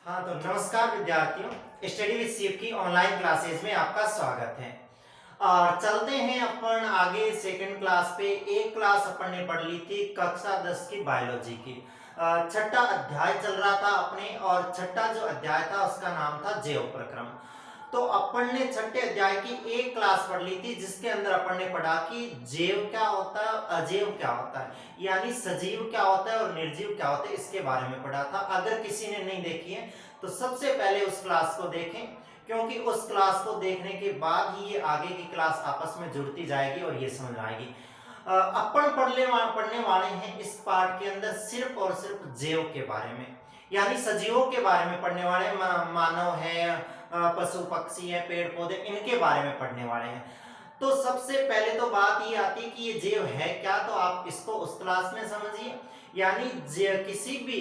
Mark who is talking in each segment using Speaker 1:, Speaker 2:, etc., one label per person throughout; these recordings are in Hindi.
Speaker 1: हाँ तो नमस्कार विद्यार्थियों, स्टडी विद शिव की ऑनलाइन क्लासेस में आपका स्वागत है। और चलते हैं अपन आगे सेकंड क्लास पे। एक क्लास अपन ने पढ़ ली थी कक्षा 10 की बायोलॉजी की। छठा अध्याय चल रहा था अपने, और छठा जो अध्याय था उसका नाम था जैव प्रक्रम। तो अपन ने छठे अध्याय की एक क्लास पढ़ ली थी जिसके अंदर अपन ने पढ़ा कि जैव क्या होता है, अजैव क्या होता है, यानी सजीव क्या होता है और निर्जीव क्या होता है, इसके बारे में पढ़ा था। अगर किसी ने नहीं देखी है तो सबसे पहले उस क्लास को देखें, क्योंकि उस क्लास को देखने के बाद ही ये आगे की क्लास आपस में जुड़ती जाएगी और ये समझ आएगी। अपन पढ़ने वाले हैं इस पार्ट के अंदर सिर्फ और सिर्फ जैव के बारे में, यानी सजीवों के बारे में पढ़ने वाले। मानव है, पशु पक्षी है, पेड़ पौधे, इनके बारे में पढ़ने वाले हैं। तो सबसे पहले तो बात ये आती है कि ये जैव है क्या, तो आप इसको उस क्लास में समझिए। यानी किसी भी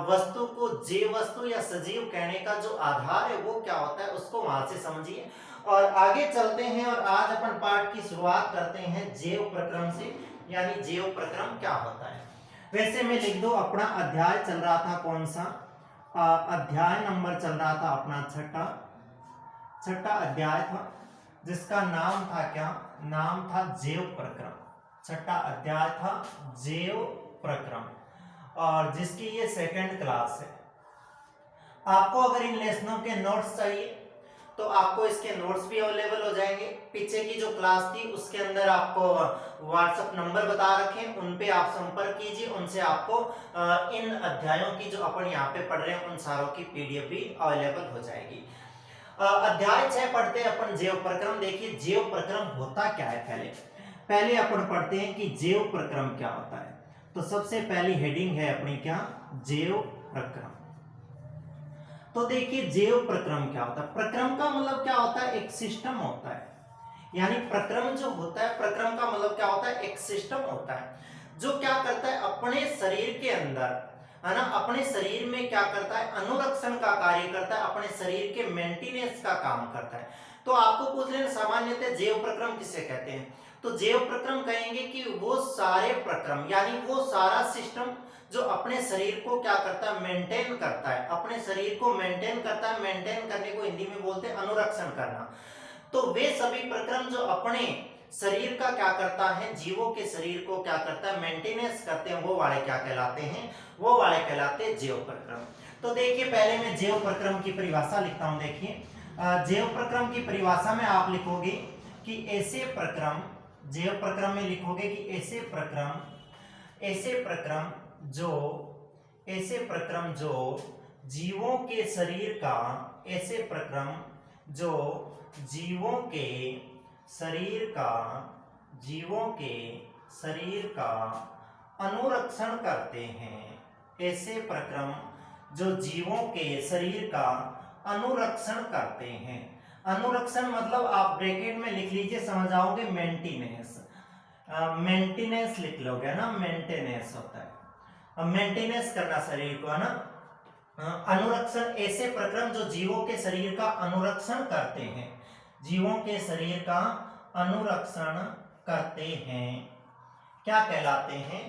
Speaker 1: वस्तु को जैव वस्तु या सजीव कहने का जो आधार है वो क्या होता है, उसको वहां से समझिए। और आगे चलते हैं और आज अपन पाठ की शुरुआत करते हैं जैव प्रक्रम से, यानी जैव प्रक्रम क्या होता है। वैसे मैं लिख दो, अपना अध्याय चल रहा था कौन सा, अध्याय नंबर चल रहा था अपना छठा अध्याय था, जिसका नाम था क्या, नाम था जैव प्रक्रम। छठा अध्याय था जैव प्रक्रम, और जिसकी ये सेकंड क्लास है। आपको अगर इन लेसनों के नोट्स चाहिए तो आपको इसके नोट्स भी अवेलेबल हो जाएंगे। पीछे की जो क्लास थी उसके अंदर आपको व्हाट्सएप नंबर बता रखे हैं, उन पे आप संपर्क कीजिए, उनसे आपको इन अध्यायों की जो अपन यहाँ पे पढ़ रहे हैं उन सारों की पीडीएफ भी अवेलेबल हो जाएगी। अध्याय 6 पढ़ते हैं अपन जैव प्रक्रम। देखिए जैव प्रक्रम होता क्या है, पहले अपन पढ़ते हैं कि जैव प्रक्रम क्या होता है। तो सबसे पहली हेडिंग है अपनी क्या, जैव प्रक्रम। तो देखिए जैव प्रक्रम क्या होता है। प्रक्रम का मतलब क्या होता है, एक सिस्टम होता है। यानी प्रक्रम जो होता है, प्रक्रम का मतलब क्या होता है, एक सिस्टम होता है जो क्या करता है, अपने शरीर के अंदर है ना, अपने शरीर में क्या करता है, अनुरक्षण का कार्य करता है, अपने शरीर के मेंटेनेंस का काम करता है। तो आपको पूछ रहे हैं सामान्यतः जैव प्रक्रम किसे कहते हैं, तो जैव प्रक्रम कहेंगे कि वो सारे प्रक्रम, यानी वो सारा सिस्टम जो अपने शरीर को क्या करता है, मेंटेन करता है, अपने शरीर को मेंटेन करता है। मेंटेन करने को हिंदी में बोलते हैं अनुरक्षण करना। तो वे सभी प्रक्रम जो अपने शरीर का क्या करता है, जीवों के शरीर को क्या करता है, मेंटेनेंस करते हैं, वो वाले क्या कहलाते हैं, वो वाले कहलाते हैं जैव प्रक्रम। तो देखिए पहले मैं जैव प्रक्रम की परिभाषा लिखता हूं। देखिए जैव प्रक्रम की परिभाषा में आप लिखोगे कि ऐसे प्रक्रम, जैव प्रक्रम में लिखोगे कि ऐसे प्रक्रम जो जीवों के शरीर का, ऐसे प्रक्रम जो जीवों के शरीर का अनुरक्षण करते हैं। ऐसे प्रक्रम जो जीवों के शरीर का अनुरक्षण करते हैं। अनुरक्षण मतलब आप ब्रैकेट में लिख लीजिए, समझ आओगे, मेंटेनेंस। मेंटेनेंस लिख लोगे ना, मेंटेनेंस होता है, मेंटेनेंस करना शरीर को, है ना। अनुरक्षण, ऐसे प्रक्रम जो जीवों के शरीर का अनुरक्षण करते हैं, जीवों के शरीर का अनुरक्षण करते हैं, क्या कहलाते हैं,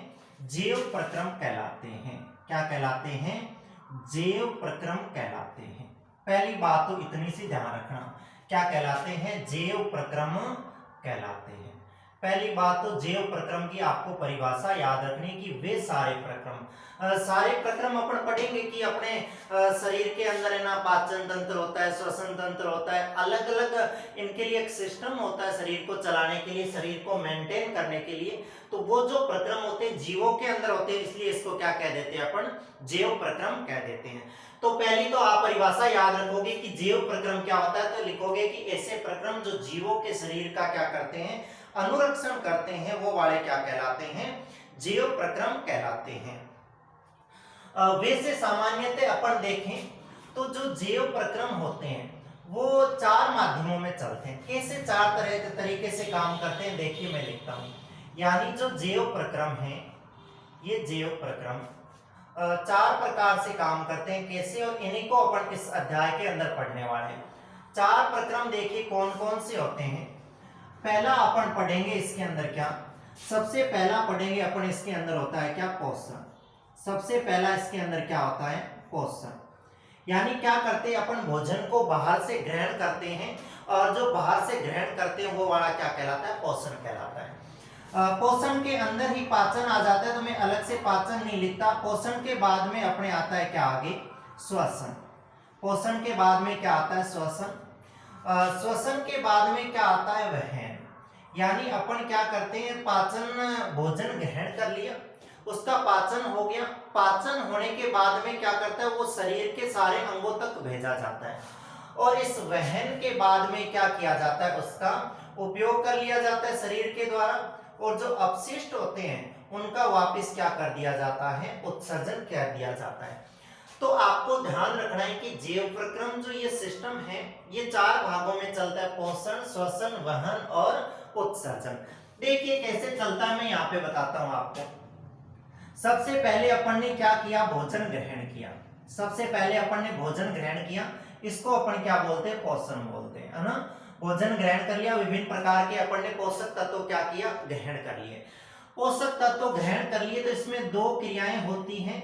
Speaker 1: जैव प्रक्रम कहलाते हैं। क्या कहलाते हैं, जैव प्रक्रम कहलाते हैं। पहली बात तो इतनी सी ध्यान रखना, क्या कहलाते हैं, जैव प्रक्रम कहलाते हैं। पहली बात तो जैव प्रक्रम की आपको परिभाषा याद रखनी कि वे सारे प्रक्रम, सारे प्रक्रम अपन पढ़ेंगे कि अपने शरीर के अंदर है ना, पाचन तंत्र होता है, श्वसन तंत्र होता है, अलग अलग इनके लिए एक सिस्टम होता है शरीर को चलाने के लिए, शरीर को मेंटेन करने के लिए। तो वो जो प्रक्रम होते हैं जीवों के अंदर होते हैं, इसलिए इसको क्या कह देते हैं अपन, जैव प्रक्रम कह देते हैं। तो पहली तो आप परिभाषा याद रखोगे कि जैव प्रक्रम क्या होता है, तो लिखोगे कि ऐसे प्रक्रम जो जीवों के शरीर का क्या करते हैं, अनुरक्षण करते हैं, वो वाले क्या कहलाते हैं, जैव प्रक्रम कहलाते हैं। वैसे सामान्यतः अपन देखें तो जो जैव प्रक्रम होते हैं वो 4 माध्यमों में चलते हैं। कैसे 4 तरह के तरीके से काम करते हैं, देखिए मैं लिखता हूं। यानी जो जैव प्रक्रम है, ये जैव प्रक्रम 4 प्रकार से काम करते हैं। कैसे, और इन्हीं को अपन इस अध्याय के अंदर पढ़ने वाले हैं। 4 प्रक्रम देखिए कौन कौन से होते हैं। पहला अपन पढ़ेंगे इसके अंदर क्या, सबसे पहला पढ़ेंगे अपन इसके अंदर होता है क्या, पोषण। सबसे पहला इसके अंदर क्या होता है, पोषण। यानी क्या करते हैं, अपन भोजन को बाहर से ग्रहण करते हैं, और जो बाहर से ग्रहण करते हैं वो वाला क्या कहलाता है, पोषण कहलाता है। पोषण के अंदर ही पाचन आ जाता है, तो मैं अलग से पाचन नहीं लिखता। पोषण के बाद में अपने आता है क्या आगे, श्वसन। पोषण के बाद में क्या आता है, श्वसन। श्वसन के बाद में क्या आता है, वहन। यानी अपन क्या करते हैं, पाचन, भोजन ग्रहण कर लिया, उसका पाचन हो गया, पाचन होने के बाद में क्या करता है, वो शरीर के सारे अंगों तक भेजा जाता है, और इस वहन के बाद में क्या किया जाता है, उसका उपयोग कर लिया जाता है शरीर के द्वारा, और जो अपशिष्ट होते हैं उनका वापस क्या कर दिया जाता है, उत्सर्जन कर दिया जाता है। तो आपको ध्यान रखना है कि जैव प्रक्रम जो ये सिस्टम है, ये 4 भागों में चलता है, पोषण, श्वसन, वहन और उत्सर्जन। देखिए कैसे चलता है, मैं यहाँ पे बताता हूँ आपको। सबसे पहले अपन ने क्या किया, भोजन ग्रहण किया। सबसे पहले अपन ने भोजन ग्रहण किया, इसको अपन क्या बोलते हैं, पोषण बोलते हैं, है ना। भोजन ग्रहण कर लिया, विभिन्न प्रकार के अपन ने पोषक तत्व क्या किया, ग्रहण कर लिए। पोषक तत्व ग्रहण कर लिए तो इसमें 2 क्रियाएं होती हैं,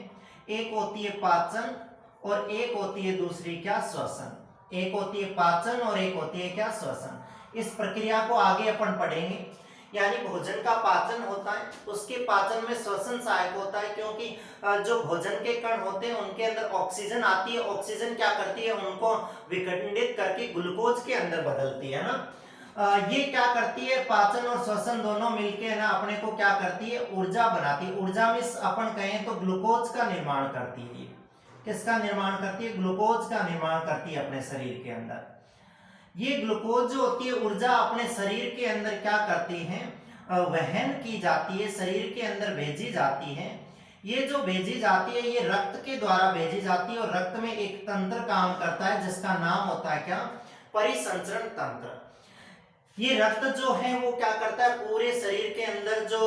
Speaker 1: एक होती है पाचन और एक होती है दूसरी क्या, श्वसन। एक होती है पाचन और एक होती है क्या, श्वसन। इस प्रक्रिया को आगे अपन पढ़ेंगे। यानी भोजन का पाचन होता है, उसके पाचन में श्वसन सहायक होता है, क्योंकि जो भोजन के कण होते हैं उनके अंदर ऑक्सीजन आती है, ऑक्सीजन क्या करती है, उनको विखंडित करके ग्लूकोज के अंदर बदलती है ना। ये क्या करती है, पाचन और श्वसन दोनों मिलके ना अपने को क्या करती है, ऊर्जा बनाती है। ऊर्जा में अपन कहें तो ग्लूकोज का निर्माण करती है। ये किसका निर्माण करती है, ग्लूकोज का निर्माण करती है अपने शरीर के अंदर। ये ग्लूकोज जो होती है ऊर्जा अपने शरीर के अंदर क्या करती है, वहन की जाती है, शरीर के अंदर भेजी जाती है। ये जो भेजी जाती है ये रक्त के द्वारा भेजी जाती है, और रक्त में एक तंत्र काम करता है जिसका नाम होता है क्या, परिसंचरण तंत्र। ये रक्त जो है वो क्या करता है, पूरे शरीर के अंदर जो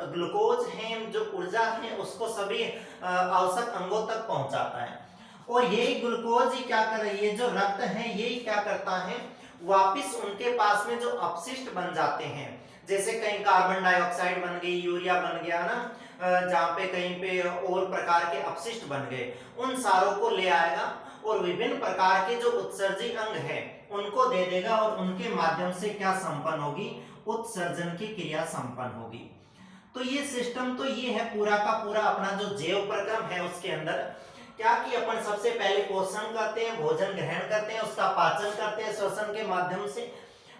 Speaker 1: ग्लूकोज है, जो ऊर्जा है, उसको सभी आवश्यक अंगों तक पहुंचाता है। और यही ग्लूकोज ही क्या कर रही है, जो रक्त है यही क्या करता है, वापिस उनके पास में जो अपशिष्ट बन जाते हैं, जैसे कहीं कार्बन डाइऑक्साइड बन गई, यूरिया बन गया ना, जहाँ पे कहीं पे और प्रकार के अपशिष्ट बन गए, उन सारों को ले आएगा और विभिन्न प्रकार के जो उत्सर्जी अंग है उनको दे देगा, और उनके माध्यम से क्या संपन्न होगी, उत्सर्जन की क्रिया संपन्न होगी। तो ये सिस्टम तो ये है पूरा का पूरा अपना जो जैव प्रक्रम है, उसके अंदर क्या कि अपन सबसे पहले पोषण करते हैं, भोजन ग्रहण करते हैं, उसका पाचन करते हैं श्वसन के माध्यम से।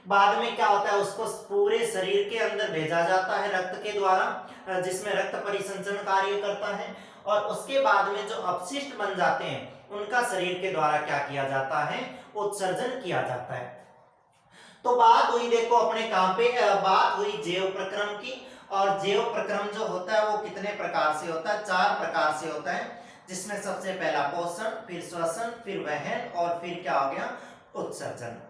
Speaker 1: बाद में क्या होता है, उसको पूरे शरीर के अंदर भेजा जाता है रक्त के द्वारा, जिसमें रक्त परिसंचरण कार्य करता है, और उसके बाद में जो अपशिष्ट बन जाते हैं उनका शरीर के द्वारा क्या किया जाता है, उत्सर्जन किया जाता है। तो बात हुई देखो अपने काम पे, बात हुई जैव प्रक्रम की। और जैव प्रक्रम जो होता है वो कितने प्रकार से होता है, 4 प्रकार से होता है, जिसमें सबसे पहला पोषण, फिर श्वसन, फिर वहन, और फिर क्या हो गया, उत्सर्जन।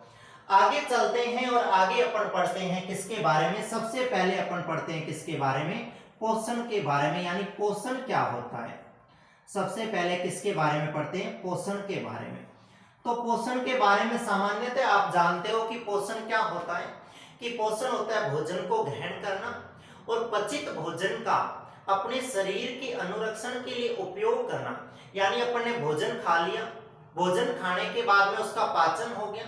Speaker 1: आगे चलते हैं और आगे अपन पढ़ते हैं किसके बारे में, सबसे पहले अपन पढ़ते हैं किसके बारे में, पोषण के बारे में। यानी पोषण क्या होता है, सबसे पहले किसके बारे में पढ़ते हैं, पोषण के बारे में। तो पोषण के बारे में सामान्यतः आप जानते हो कि पोषण क्या होता है, कि पोषण होता है भोजन को ग्रहण करना और पचित भोजन का अपने शरीर के अनुरक्षण के लिए उपयोग करना। यानी अपन ने भोजन खा लिया, भोजन खाने के बाद में उसका पाचन हो गया,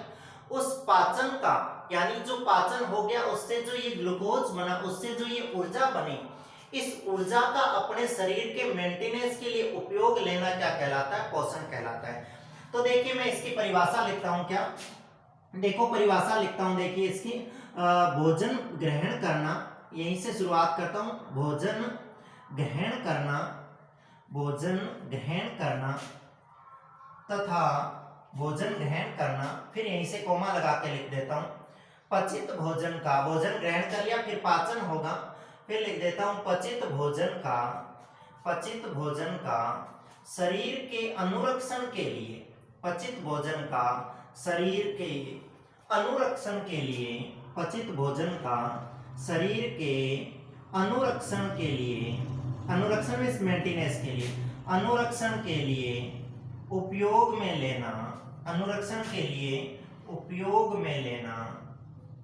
Speaker 1: उस पाचन का यानी जो पाचन हो गया उससे जो ये ग्लूकोज बना, उससे जो ये ऊर्जा बनी, इस ऊर्जा का अपने शरीर के मेंटेनेंस के लिए उपयोग लेना क्या कहलाता है, पोषण कहलाता है। तो देखिए मैं इसकी परिभाषा लिखता हूं, क्या देखो परिभाषा लिखता हूं, देखिए इसकी, भोजन ग्रहण करना, यहीं से शुरुआत करता हूं, भोजन ग्रहण करना, भोजन ग्रहण करना तथा भोजन ग्रहण करना, फिर यहीं से कोमा लगा के लिख देता हूं, पचित भोजन का, भोजन ग्रहण कर लिया फिर पाचन होगा, फिर लिख देता हूं पचित भोजन का, पचित भोजन का शरीर के अनुरक्षण के लिए, पचित भोजन का शरीर के अनुरक्षण के लिए, पचित भोजन का शरीर के अनुरक्षण के लिए, अनुरक्षण में मेंटेनेंस के लिए, अनुरक्षण के लिए उपयोग में लेना, अनुरक्षण के लिए उपयोग में लेना,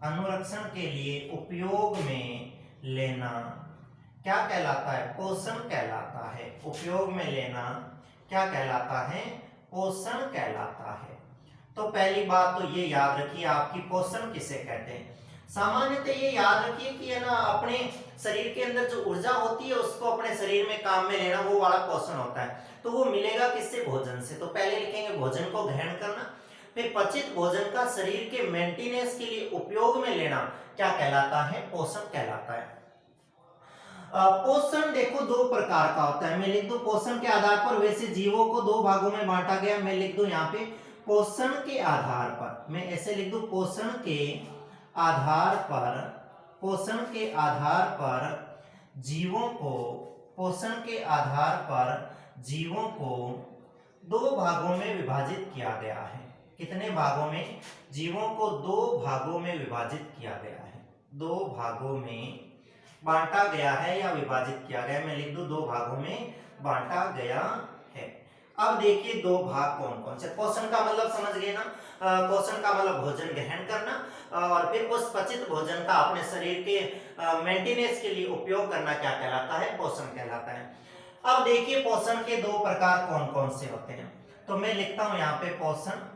Speaker 1: अनुरक्षण के लिए उपयोग में लेना क्या कहलाता है, पोषण कहलाता है। उपयोग में लेना क्या कहलाता है, पोषण कहलाता है। तो पहली बात तो ये याद रखिए आपकी पोषण किसे कहते हैं। सामान्यतः ये याद रखिए कि है ना अपने शरीर के अंदर जो ऊर्जा होती है उसको अपने शरीर में काम में लेना, वो वाला पोषण होता है। तो वो मिलेगा किससे? भोजन से। तो पहले लिखेंगे भोजन को ग्रहण करना, फिर पचित भोजन का शरीर के मेंटेनेंस के लिए उपयोग में लेना क्या कहलाता है? पोषण कहलाता है। पोषण देखो दो प्रकार का होता है। मैं लिख दूं पोषण के आधार पर, वैसे जीवों को दो भागों में बांटा गया। मैं लिख दूं यहाँ पे पोषण के आधार पर, मैं ऐसे लिख दूं पोषण के आधार पर, पोषण के आधार पर जीवों को, पोषण के आधार पर जीवों को दो भागों में विभाजित किया गया है। कितने भागों में? जीवों को दो भागों में विभाजित किया गया है, दो भागों में बांटा गया है या विभाजित किया गया। मैं लिख दूं दो भागों में बांटा गया है। अब देखिए दो भाग कौन कौन से। पोषण का मतलब समझ गए ना, पोषण का मतलब भोजन ग्रहण करना और फिर उस पचित भोजन का अपने शरीर के मेंटेनेंस के लिए उपयोग करना क्या कहलाता है? पोषण कहलाता है। अब देखिए पोषण के दो प्रकार कौन कौन से होते हैं। तो मैं लिखता हूं यहाँ पे पोषण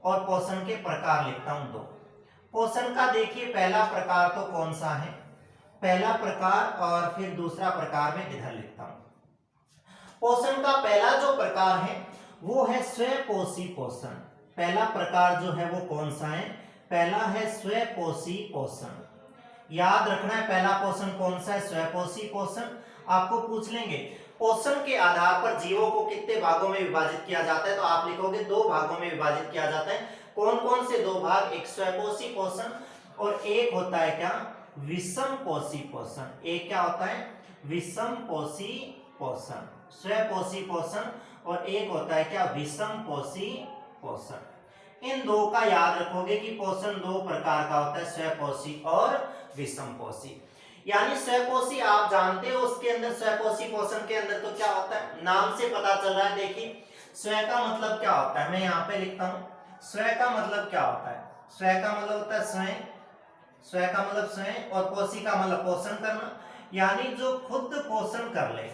Speaker 1: और पोषण के प्रकार लिखता हूं दो। पोषण का देखिए पहला प्रकार तो कौन सा है? पहला प्रकार और फिर दूसरा प्रकार में इधर लिखता हूं। पोषण का पहला जो प्रकार है वो है स्वपोषी पोषण। पहला प्रकार जो है वो कौन सा है? पहला है स्वपोषी पोषण। याद रखना है पहला पोषण कौन सा है? स्वपोषी पोषण। आपको पूछ लेंगे पोषण के आधार पर जीवों को कितने भागों में विभाजित किया जाता है, तो आप लिखोगे दो भागों में विभाजित किया जाता है। कौन कौन से दो भाग? एक स्वपोषी पोषण और एक होता है क्या? विषम पोषी पोषण। एक क्या होता है? विषम पोषी पोषण। स्वपोषी पोषण और एक होता है क्या? विषम पोषी पोषण। इन दो का याद रखोगे कि पोषण दो प्रकार का होता है, स्वपोषी और विषम पोषी। यानी स्वपोषी आप जानते हो, उसके अंदर स्वपोषी पोषण के अंदर तो क्या होता है? नाम से पता चल रहा है। देखिए स्व का मतलब क्या होता है? मैं यहाँ पे लिखता हूँ स्व का मतलब क्या होता है? स्व का मतलब होता है स्वयं, स्व का मतलब स्वयं, और पोषी का मतलब पोषण करना। यानी जो खुद पोषण कर ले,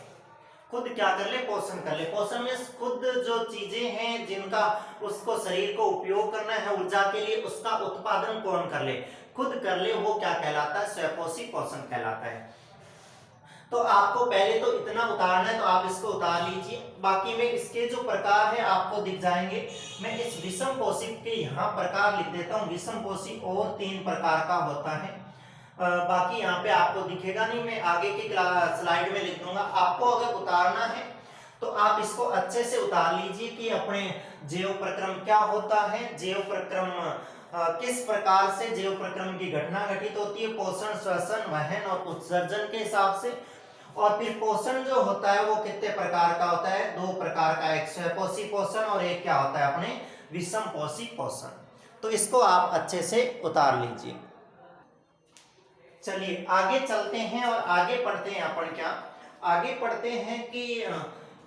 Speaker 1: खुद क्या कर ले? पोषण कर ले। पोषण में खुद जो चीजें हैं जिनका उसको शरीर को उपयोग करना है ऊर्जा के लिए, उसका उत्पादन कौन कर ले? खुद कर ले, वो क्या कहलाता है? स्वपोषी पोषण कहलाता है। तो आपको पहले तो इतना उतारना है, तो आप इसको उतार लीजिए। बाकी में इसके जो प्रकार है आपको दिख जाएंगे। मैं इस विषम पोषी के यहाँ प्रकार लिख देता हूँ। विषम पोषी और तीन प्रकार का होता है। बाकी यहाँ पे आपको दिखेगा नहीं, मैं आगे की स्लाइड में लिख दूंगा। आपको अगर उतारना है तो आप इसको अच्छे से उतार लीजिए कि अपने जैव प्रक्रम क्या होता है, जैव प्रक्रम किस प्रकार से जैव प्रक्रम की घटना घटित होती है, पोषण, श्वसन, वहन और उत्सर्जन के हिसाब से। और फिर पोषण जो होता है वो कितने प्रकार का होता है? दो प्रकार का, एक स्वपोषी पोषण और एक क्या होता है? अपने विषम पोषी पोषण। तो इसको आप अच्छे से उतार लीजिए। चलिए आगे चलते हैं और आगे पढ़ते हैं। अपन क्या आगे पढ़ते हैं कि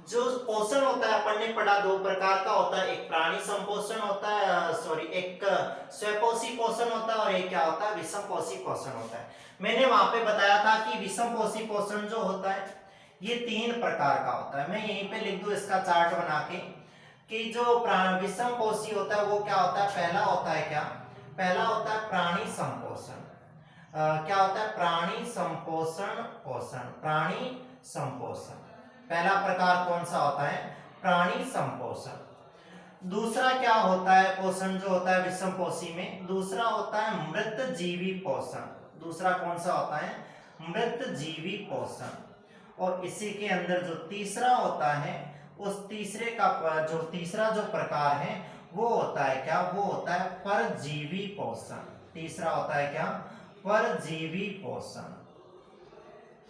Speaker 1: जो पोषण होता है अपन ने पढ़ा दो प्रकार का होता है, एक प्राणी संपोषण होता है, सॉरी एक स्वपोषी पोषण होता है और एक क्या होता है? विषम पोषी पोषण होता है। मैंने वहां पे बताया था कि विषम पोषी पोषण जो होता है ये तीन प्रकार का होता है। मैं यहीं पे लिख दूं इसका चार्ट बना के कि जो विषम पोषी होता है वो क्या होता है? पहला होता है क्या? पहला होता है प्राणी संपोषण। क्या होता है? प्राणी संपोषण पोषण। प्राणी संपोषण पहला प्रकार कौन सा होता है? प्राणी संपोषण। दूसरा क्या होता है पोषण जो होता है विषम पोषी में? दूसरा होता है मृत जीवी पोषण। दूसरा कौन सा होता है? मृत जीवी पोषण। और इसी के अंदर जो तीसरा होता है, उस तीसरे का जो तीसरा जो प्रकार है वो होता है क्या? वो होता है परजीवी पोषण। तीसरा होता है क्या? परजीवी पोषण।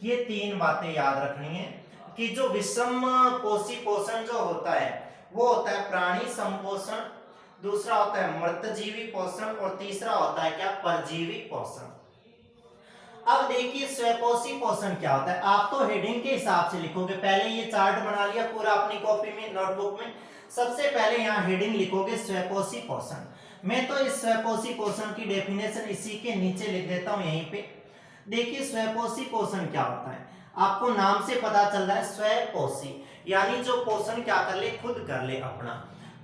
Speaker 1: ये तीन बातें याद रखनी है कि जो विषम पोषी पोषण जो होता है वो होता है प्राणी संपोषण, दूसरा होता है मृतजीवी पोषण और तीसरा होता है क्या? परजीवी पोषण। अब देखिए स्वपोषी पोषण क्या होता है। आप तो हेडिंग के हिसाब से लिखोगे। पहले ये चार्ट बना लिया पूरा अपनी कॉपी में, नोटबुक में। सबसे पहले यहाँ हेडिंग लिखोगे स्वपोषी पोषण। मैं तो इस स्वपोषी पोषण की डेफिनेशन इसी के नीचे लिख देता हूँ यहीं पे। देखिए स्वपोषी पोषण क्या होता है, आपको नाम से पता चल रहा है स्वपोषी, यानी जो पोषण क्या कर ले? खुद कर ले अपना।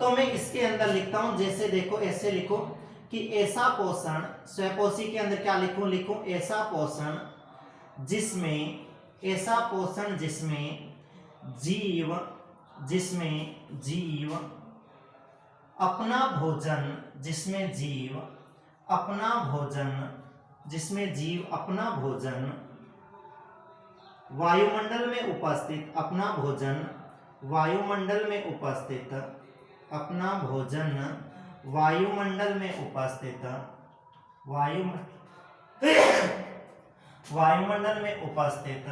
Speaker 1: तो मैं इसके अंदर लिखता हूं, जैसे देखो ऐसे लिखो कि ऐसा पोषण, स्वपोषी के अंदर क्या लिखूं, लिखूं ऐसा पोषण जिसमें, ऐसा पोषण जिसमें जीव, जिसमें जीव अपना भोजन, जिसमें जीव अपना भोजन, जिसमें जीव अपना भोजन वायुमंडल में उपस्थित, अपना भोजन वायुमंडल में उपस्थित, अपना भोजन वायुमंडल में उपस्थित, वायुमंडल में उपस्थित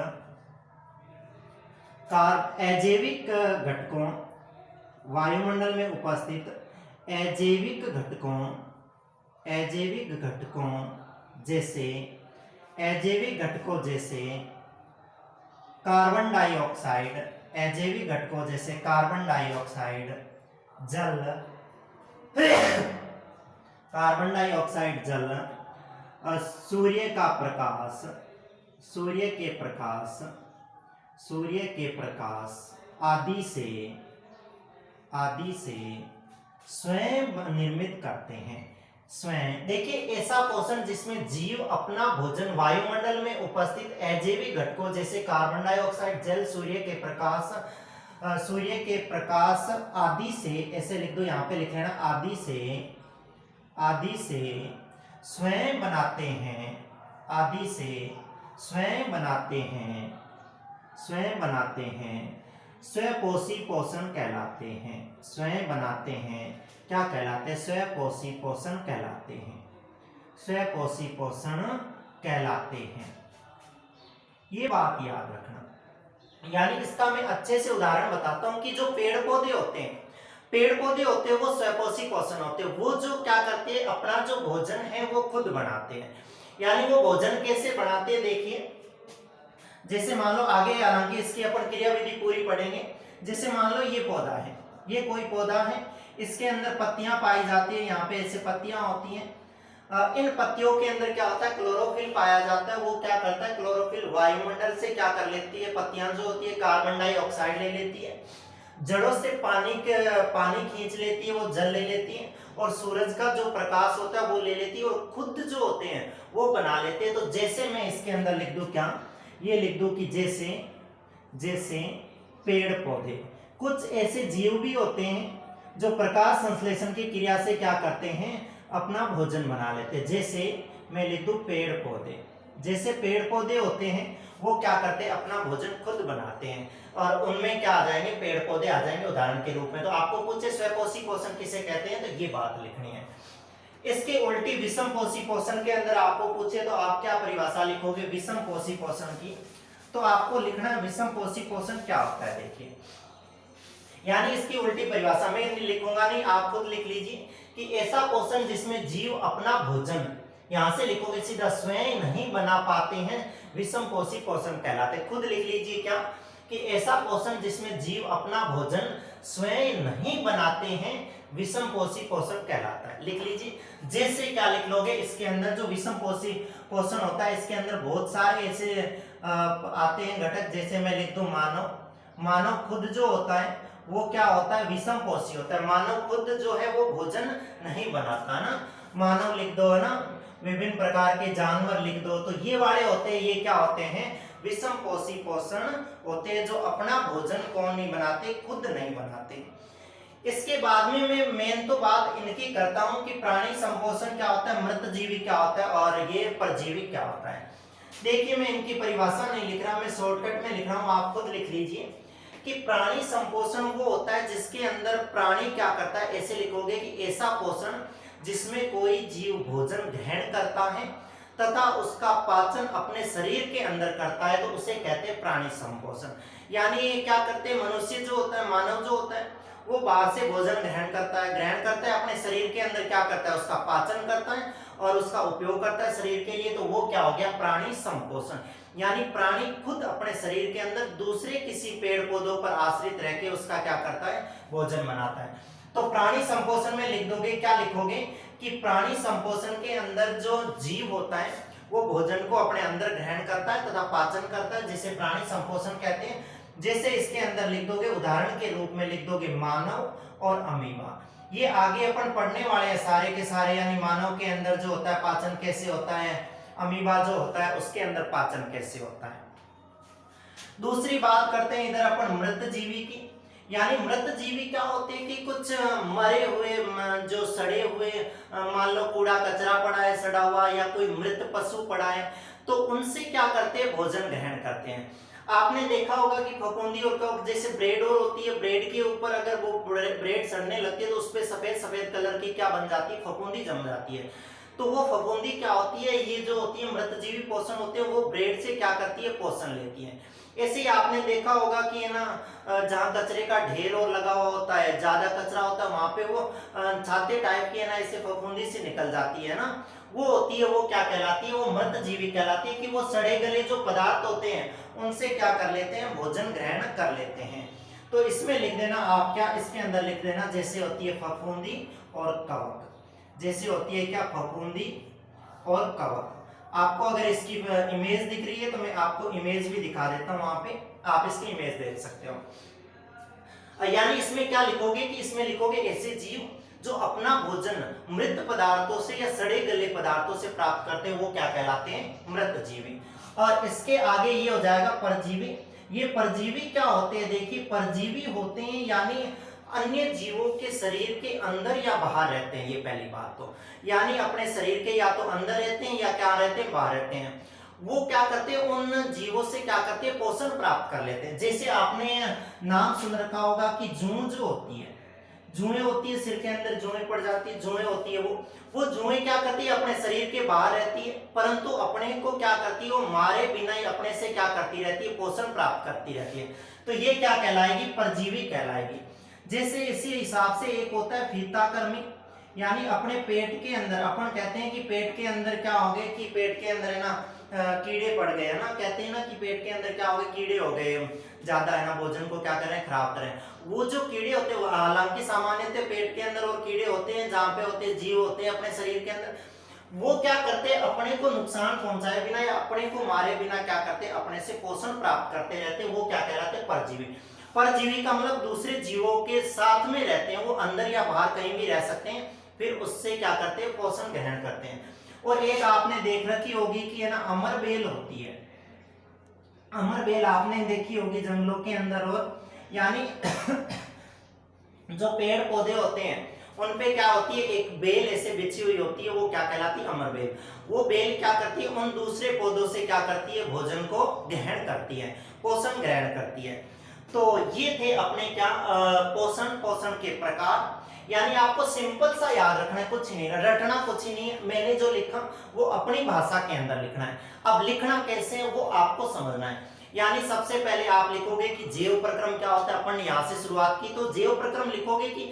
Speaker 1: अजैविक घटकों, वायुमंडल में उपस्थित अजैविक घटकों, अजैविक घटकों जैसे, अजैविक घटकों जैसे कार्बन डाइऑक्साइड, अजैविक घटकों जैसे कार्बन डाइऑक्साइड, जल, कार्बन डाइऑक्साइड, जल, सूर्य का प्रकाश, सूर्य के प्रकाश, सूर्य के प्रकाश आदि से, आदि से स्वयं निर्मित करते हैं। स्वयं देखिए, ऐसा पोषण जिसमें जीव अपना भोजन वायुमंडल में उपस्थित अजैविक घटकों जैसे कार्बन डाइऑक्साइड, जल, सूर्य के प्रकाश, सूर्य के प्रकाश आदि से, ऐसे लिख दो, यहाँ पे लिख लेना आदि से, आदि से स्वयं बनाते हैं, आदि से स्वयं बनाते हैं, स्वयं बनाते हैं, स्वपोषी पोषण कहलाते हैं, स्वयं बनाते हैं, क्या कहलाते हैं, स्वपोषी पोषण कहलाते हैं, स्वपोषी पोषण कहलाते हैं। ये बात याद रखना। यानी इसका मैं अच्छे से उदाहरण बताता हूं कि जो पेड़ पौधे होते हैं, पेड़ पौधे होते हैं वो स्वपोषी पोषण होते हैं। वो जो क्या करते हैं, अपना जो भोजन है वो खुद बनाते हैं। यानी वो भोजन कैसे बनाते हैं, देखिए जैसे मान लो आगे, हालांकि इसकी अपन क्रिया विधि पूरी पढ़ेंगे। जैसे मान लो ये पौधा है, ये कोई पौधा है, इसके अंदर पत्तियां पाई जाती है, यहाँ पे ऐसे पत्तियां होती हैं। इन पत्तियों के अंदर क्या होता है, क्लोरोफिल पाया जाता है। वो क्या करता है, क्लोरोफिल वायुमंडल से क्या कर लेती है, पत्तियां जो होती है कार्बन डाइऑक्साइड ले लेती है, जड़ों से पानी खींच लेती है, वो जल ले लेती है, और सूरज का जो प्रकाश होता है वो ले लेती है, और खुद जो होते हैं वो बना लेते हैं। तो जैसे मैं इसके अंदर लिख दूं, क्या ये लिख दूं कि जैसे, जैसे पेड़ पौधे, कुछ ऐसे जीव भी होते हैं जो प्रकाश संश्लेषण की क्रिया से क्या करते हैं, अपना भोजन बना लेते हैं। जैसे मैं लिख दूं पेड़ पौधे, जैसे पेड़ पौधे होते हैं वो क्या करते हैं, अपना भोजन खुद बनाते हैं, और उनमें क्या आ जाएंगे, पेड़ पौधे आ जाएंगे उदाहरण के रूप में। तो आपको पूछे स्वपोषी पोषण किसे कहते हैं, तो ये बात लिखनी है। इसके उल्टी विषम पोषी पोषण के अंदर आपको पूछे तो आप क्या परिभाषा लिखोगे विषम पोषी पोषण की, तो आपको लिखना है विषम पोषी पोषण क्या होता है। देखिए, यानी इसकी उल्टी परिभाषा मैं नहीं लिखूंगा, नहीं आप खुद लिख लीजिए कि ऐसा पोषण जिसमें जीव अपना भोजन, यहां से लिखोगे सीधा, स्वयं नहीं बना पाते हैं, विषम पोषी पोषण कहलाते। खुद लिख लीजिए क्या, कि ऐसा पोषण जिसमें जीव अपना भोजन स्वयं नहीं बनाते हैं, विषम पोषी पोषण कहलाता है। लिख लीजिए। जैसे क्या लिख लोगे, इसके अंदर जो विषम पोषी पोषण होता है इसके अंदर बहुत सारे ऐसे आते हैं घटक। जैसे मैं लिख दूं मानव, मानव खुद जो होता है वो क्या होता है, विषम पोषी होता है। मानव खुद जो है वो भोजन नहीं बनाता ना, मानव लिख दो है ना, विभिन्न प्रकार के जानवर लिख दो, तो ये वाले होते हैं, ये क्या होते हैं, विषम पोषी पोषण होते हैं, जो अपना भोजन कौन नहीं बनाते, खुद नहीं बनाते। इसके बाद में मैं मेन तो बात इनकी करता हूं कि प्राणी संपोषण क्या होता है, मृत जीवी क्या होता है, और ये परजीवी क्या होता है। देखिए, मैं इनकी परिभाषा नहीं लिख रहा, मैं शॉर्टकट में लिख रहा हूं, आप खुद लिख लीजिए कि प्राणी संपोषण वो होता है जिसके अंदर प्राणी क्या करता है, ऐसे लिखोगे कि ऐसा पोषण जिसमें कोई जीव भोजन ग्रहण करता है तथा उसका पाचन अपने शरीर के अंदर करता है, तो उसे कहते हैं प्राणी संपोषण। यानी ये क्या करते हैं, मनुष्य जो होता है, मानव जो होता है, वो बाहर से भोजन ग्रहण करता है, अपने शरीर के अंदर क्या करता है, उसका पाचन करता है और उसका उपयोग करता है शरीर के लिए, तो वो क्या हो गया, प्राणी संपोषण। यानी प्राणी खुद अपने शरीर के अंदर दूसरे किसी पेड़ पौधों पर आश्रित रह के उसका क्या करता है, भोजन बनाता है। तो प्राणी संपोषण में लिख दोगे, क्या लिखोगे कि प्राणी संपोषण के अंदर जो जीव होता है वो भोजन को अपने अंदर ग्रहण करता है तथा पाचन करता है, जिसे प्राणी संपोषण कहते हैं। जैसे इसके अंदर लिख दोगे, उदाहरण के रूप में लिख दोगे मानव और अमीबा। ये आगे अपन पढ़ने वाले हैं सारे के सारे, यानी मानव के अंदर जो होता है पाचन कैसे होता है, अमीबा जो होता है उसके अंदर पाचन कैसे होता है। दूसरी बात करते हैं इधर अपन मृत जीवी की। यानी मृत जीवी क्या होते हैं कि कुछ मरे हुए, जो सड़े हुए, मान लो कूड़ा कचरा पड़ा है सड़ा हुआ, या कोई मृत पशु पड़ा है, तो उनसे क्या करते हैं, भोजन ग्रहण करते हैं। आपने देखा होगा कि फफूंदी और कवक, जैसे ब्रेड और होती है, ब्रेड के ऊपर अगर वो ब्रेड सड़ने लगती है तो उस पर सफेद सफेद कलर की क्या बन जाती है, फफूंदी जम जाती है। तो वो फफूंदी क्या होती है, ये जो होती है मृत जीवी पोषण होते हैं, वो ब्रेड से क्या करती है, पोषण लेती है। ऐसे ही आपने देखा होगा कि है ना, जहाँ कचरे का ढेर और लगा हुआ होता है, ज्यादा कचरा होता है, वहां पे वो छाते टाइप की है ना, ऐसे फफूंदी से निकल जाती है ना, वो होती है, वो क्या कहलाती है, वो मृत जीवी कहलाती है। कि वो सड़े गले जो पदार्थ होते हैं उनसे क्या कर लेते हैं, भोजन ग्रहण कर लेते हैं। तो इसमें लिख देना आप क्या, इसके अंदर लिख देना, जैसे होती है फफूंदी और कवक, जैसे होती है क्या, फफूंदी और कवक। आपको अगर इसकी इमेज दिख रही है तो मैं आपको इमेज भी दिखा देता हूं, वहां पे आप इसकी इमेज देख सकते हो। यानी इसमें क्या लिखोगे कि इसमें लिखोगे ऐसे जीव जो अपना भोजन मृत पदार्थों से या सड़े गले पदार्थों से प्राप्त करते हैं, वो क्या कहलाते हैं, मृत जीवी। और इसके आगे ये हो जाएगा परजीवी। ये परजीवी क्या होते हैं, देखिए परजीवी होते हैं यानी अन्य जीवों के शरीर के अंदर या बाहर रहते हैं। ये पहली बात तो, यानी अपने शरीर के या तो अंदर रहते हैं या क्या रहते हैं, बाहर रहते हैं। वो क्या करते हैं, उन जीवों से क्या करते हैं, पोषण प्राप्त कर लेते हैं। जैसे आपने नाम सुन रखा होगा कि जूं जो होती है, जुएं होती है, सिर के अंदर जुएं पड़ जाती है, जुएं होती है, वो जुएं क्या करती है, अपने शरीर के बाहर रहती है, परंतु अपने को क्या करती है, वो मारे बिना ही अपने से क्या करती रहती है, पोषण प्राप्त करती रहती है। तो ये क्या कहलाएगी, परजीवी कहलाएगी। जैसे इसी हिसाब से एक होता है फीताकृमि, यानी अपने पेट के अंदर, अपन कहते हैं कि पेट के अंदर क्या हो गए, कि पेट के अंदर है ना कीड़े पड़ गए है ना, कहते हैं ना कि पेट के अंदर क्या हो गए, कीड़े हो गए, ज्यादा है ना भोजन को क्या करें, खराब करें। वो जो कीड़े होते हैं, हालांकि सामान्यतः पेट के अंदर और कीड़े होते हैं, जहाँ पे होते हैं जीव होते हैं अपने शरीर के अंदर, वो क्या करते हैं, अपने को नुकसान पहुंचाए बिना या अपने को मारे बिना क्या करते हैं, अपने से पोषण प्राप्त करते रहते हैं। वो क्या कहलाते हैं, परजीवी। परजीवी का मतलब दूसरे जीवों के साथ में रहते हैं, वो अंदर या बाहर कहीं भी रह सकते हैं, फिर उससे क्या करते हैं, पोषण ग्रहण करते हैं। और एक आपने देख रखी होगी कि है ना अमर बेल होती है, अमर बेल आपने देखी होगी जंगलों के अंदर। और यानी जो पेड़ पौधे होते हैं उन पे क्या होती है, एक बेल ऐसे बिछी हुई होती है, वो क्या कहलाती है, अमर बेल। वो बेल क्या करती है, उन दूसरे पौधों से क्या करती है, भोजन को ग्रहण करती है, पोषण ग्रहण करती है। तो ये थे अपने क्या पोषण के प्रकार। यानी आपको सिंपल सा याद रखना है, कुछ नहीं रटना, कुछ ही नहीं। मैंने जो लिखा वो अपनी भाषा के अंदर लिखना है। अब लिखना कैसे है वो आपको समझना है। यानी सबसे पहले आप लिखोगे कि जैव प्रक्रम क्या होता है, अपन यहाँ से शुरुआत की, तो जैव प्रक्रम लिखोगे कि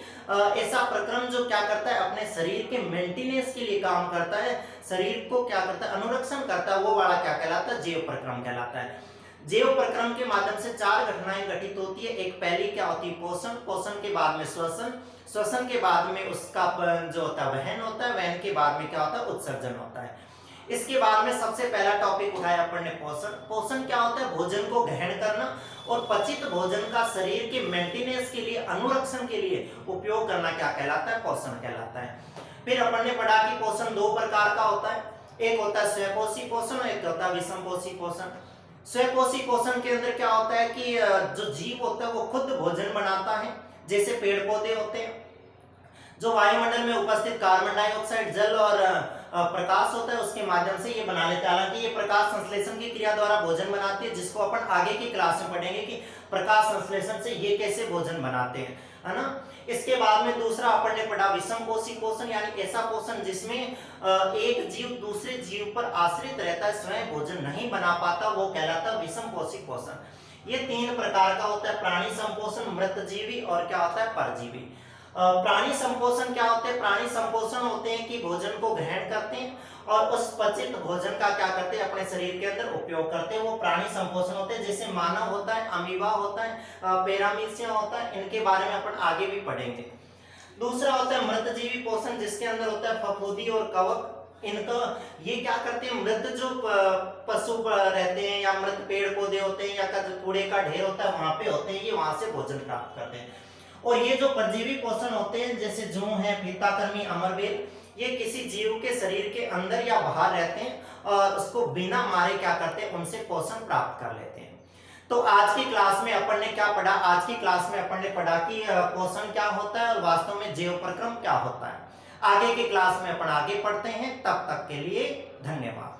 Speaker 1: ऐसा प्रक्रम जो क्या करता है, अपने शरीर के मेंटेनेंस के लिए काम करता है, शरीर को क्या करता है, अनुरक्षण करता है, वो वाला क्या कहलाता है, जैव प्रक्रम कहलाता है। जैव प्रक्रम के माध्यम से 4 घटनाएं घटित होती है। एक पहली क्या होती है, पोषण, पोषण के बाद में श्वसन, श्वसन के बाद में उसका जो होता है वहन होता है, वहन के बाद में क्या होता है, उत्सर्जन होता है। इसके बाद में सबसे पहला टॉपिक उठाया अपन ने पोषण। पोषण क्या होता है, भोजन को ग्रहण करना और पचित भोजन का शरीर के मेंटेनेंस के लिए, अनुरक्षण के लिए उपयोग करना क्या कहलाता है, पोषण कहलाता है। फिर अपन ने पढ़ा कि पोषण 2 प्रकार का होता है, एक होता है स्वपोषी पोषण और एक होता है विषमपोषी पोषण। स्वपोषी पोषण के अंदर क्या होता है कि जो जीव होता है वो खुद भोजन बनाता है, जैसे पेड़ पौधे होते हैं, जो वायुमंडल में उपस्थित कार्बन डाइऑक्साइड, जल और प्रकाश होता है उसके माध्यम से ये बना लेते हैं। हालांकि ये प्रकाश संश्लेषण की क्रिया द्वारा भोजन बनाते हैं, जिसको अपन आगे की क्लास में पढ़ेंगे कि प्रकाश संश्लेषण से ये कैसे भोजन बनाते हैं, है ना। इसके बाद में दूसरा अपन ने पढ़ा विषमपोषी पोषण, यानी ऐसा पोषण जिसमें एक जीव दूसरे जीव पर आश्रित रहता है, स्वयं भोजन नहीं बना पाता, वो कहलाता है विषमपोषी पोषण। ये 3 प्रकार का होता है, प्राणी संपोषण, मृतजीवी और क्या होता है, परजीवी। प्राणी संपोषण क्या होते हैं, प्राणी संपोषण होते हैं कि भोजन को ग्रहण करते हैं और उस पचित भोजन का क्या करते हैं, अपने शरीर के अंदर उपयोग करते हैं, वो प्राणी संपोषण होते हैं। जैसे मानव होता है, अमीबा होता है, पैरामीशिया होता है, इनके बारे में अपन आगे भी पढ़ेंगे। दूसरा होता है मृतजीवी पोषण, जिसके अंदर होता है फफूंदी और कवक। इनको ये क्या करते हैं, मृत जो पशु रहते हैं या मृत पेड़ पौधे होते हैं या कूड़े का ढेर होता है वहां पे होते हैं, ये वहां से भोजन प्राप्त करते हैं। और ये जो परजीवी पोषण होते हैं जैसे जू है, फीताकृमि, अमरबेल, ये किसी जीव के शरीर के अंदर या बाहर रहते हैं और उसको बिना मारे क्या करते हैं, उनसे पोषण प्राप्त कर लेते हैं। तो आज की क्लास में अपन ने क्या पढ़ा, आज की क्लास में अपन ने पढ़ा कि पोषण क्या होता है और वास्तव में जैव प्रक्रम क्या होता है। आगे की क्लास में अपन आगे पढ़ते हैं, तब तक के लिए धन्यवाद।